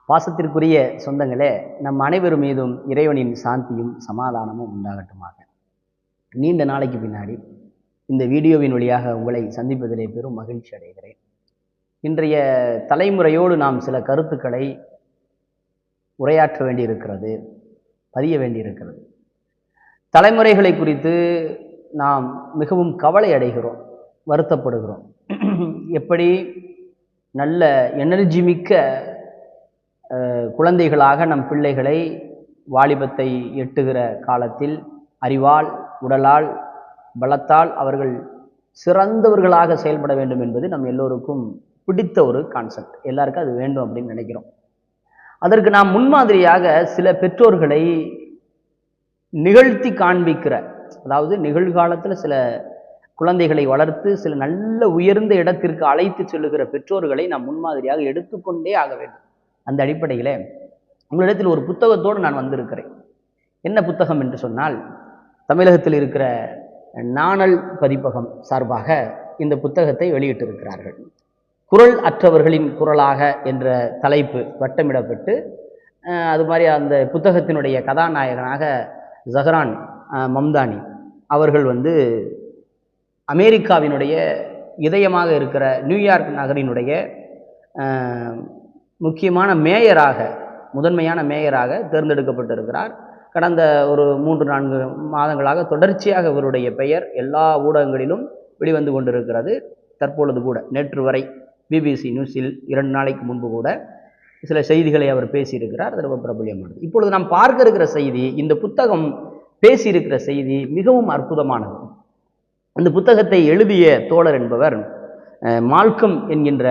பாசத்திற்குரிய சொந்தங்களே, நம் அனைவர் மீதும் இறைவனின் சாந்தியும் சமாதானமும் உண்டாகட்டுமாக. நீண்ட நாளைக்கு பின்னாடி இந்த வீடியோவின் வழியாக உங்களை சந்திப்பதிலே பெரும் மகிழ்ச்சி அடைகிறேன். இன்றைய தலைமுறையோடு நாம் சில கருத்துக்களை உரையாற்ற வேண்டியிருக்கிறது, பதிய வேண்டியிருக்கிறது. தலைமுறைகளை குறித்து நாம் மிகவும் கவலை அடைகிறோம், வருத்தப்படுகிறோம். எப்படி நல்ல எனர்ஜி மிக்க குழந்தைகளாக நம் பிள்ளைகளை வாலிபத்தை எட்டுகிற காலத்தில் அறிவால், உடலால், பலத்தால் அவர்கள் சிறந்தவர்களாக செயல்பட வேண்டும் என்பது நம் எல்லோருக்கும் பிடித்த ஒரு கான்செப்ட். எல்லாருக்கும் அது வேண்டும் அப்படின்னு நினைக்கிறோம். அதற்கு நாம் முன்மாதிரியாக சில பெற்றோர்களை நிகழ்த்தி காண்பிக்கிற, அதாவது நிகழ்காலத்தில் சில குழந்தைகளை வளர்த்து சில நல்ல உயர்ந்த இடத்திற்கு அழைத்து செல்லுகிற பெற்றோர்களை நாம் முன்மாதிரியாக எடுத்துக்கொண்டே ஆக வேண்டும். அந்த அடிப்படையில் உங்களிடத்தில் ஒரு புத்தகத்தோடு நான் வந்திருக்கிறேன். என்ன புத்தகம் என்று சொன்னால், தமிழகத்தில் இருக்கிற நாணல் பதிப்பகம் சார்பாக இந்த புத்தகத்தை வெளியிட்டிருக்கிறார்கள். குரல் அற்றவர்களின் குரலாக என்ற தலைப்பு வட்டமிடப்பட்டு, அது மாதிரி அந்த புத்தகத்தினுடைய கதாநாயகனாக ஜஹரான் மம்தானி அவர்கள் அமெரிக்காவினுடைய இதயமாக இருக்கிற நியூயார்க் நகரினுடைய முக்கியமான மேயராக, முதன்மையான மேயராக தேர்ந்தெடுக்கப்பட்டிருக்கிறார். கடந்த ஒரு 3-4 மாதங்களாக தொடர்ச்சியாக இவருடைய பெயர் எல்லா ஊடகங்களிலும் வெளிவந்து கொண்டிருக்கிறது. தற்பொழுது கூட நேற்று வரை பிபிசி நியூஸில் 2 நாளைக்கு முன்பு கூட சில செய்திகளை அவர் பேசியிருக்கிறார். அது ரொம்ப பிரபலியமானது. இப்பொழுது நாம் பார்க்க இருக்கிற செய்தி, இந்த புத்தகம் பேசியிருக்கிற செய்தி மிகவும் அற்புதமானது. அந்த புத்தகத்தை எழுதிய தோழர் என்பவர் மால்கம் என்கின்ற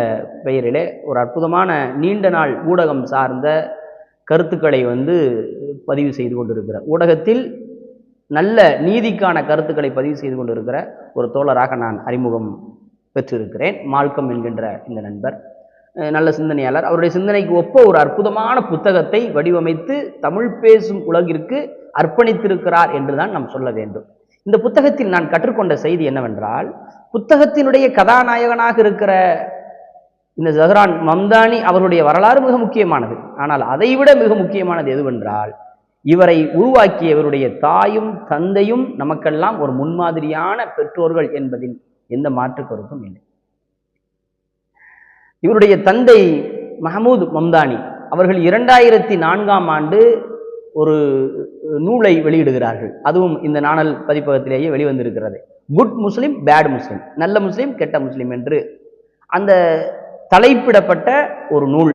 பெயரிலே ஒரு அற்புதமான நீண்ட நாள் ஊடகம் சார்ந்த கருத்துக்களை பதிவு செய்து கொண்டிருக்கிறார். ஊடகத்தில் நல்ல நீதிக்கான கருத்துக்களை பதிவு செய்து கொண்டிருக்கிற ஒரு தோழராக நான் அறிமுகம் பெற்றிருக்கிறேன். மால்கம் என்கின்ற இந்த நண்பர் நல்ல சிந்தனையாளர். அவருடைய சிந்தனைக்கு ஒப்ப ஒரு அற்புதமான புத்தகத்தை வடிவமைத்து தமிழ் பேசும் உலகிற்கு அர்ப்பணித்திருக்கிறார் என்றுதான் நாம் சொல்ல வேண்டும். இந்த புத்தகத்தில் நான் கற்றுக்கொண்ட செய்தி என்னவென்றால், புத்தகத்தினுடைய கதாநாயகனாக இருக்கிற இந்த ஜஹரான் மம்தானி அவருடைய வரலாறு மிக முக்கியமானது. ஆனால் அதைவிட மிக முக்கியமானது எதுவென்றால், இவரை உருவாக்கியவருடைய தாயும் தந்தையும் நமக்கெல்லாம் ஒரு முன்மாதிரியான பெற்றோர்கள் என்பதில் எந்த மாற்று கருத்தும் இல்லை. இவருடைய தந்தை மஹமூத் மம்தானி அவர்கள் 2004ஆம் ஆண்டு ஒரு நூலை வெளியிடுகிறார்கள். அதுவும் இந்த நாணல் பதிப்பகத்திலேயே வெளிவந்திருக்கிறது. குட் முஸ்லிம், பேட் முஸ்லிம், நல்ல முஸ்லிம், கெட்ட முஸ்லிம் என்று அந்த தலைப்பிடப்பட்ட ஒரு நூல்.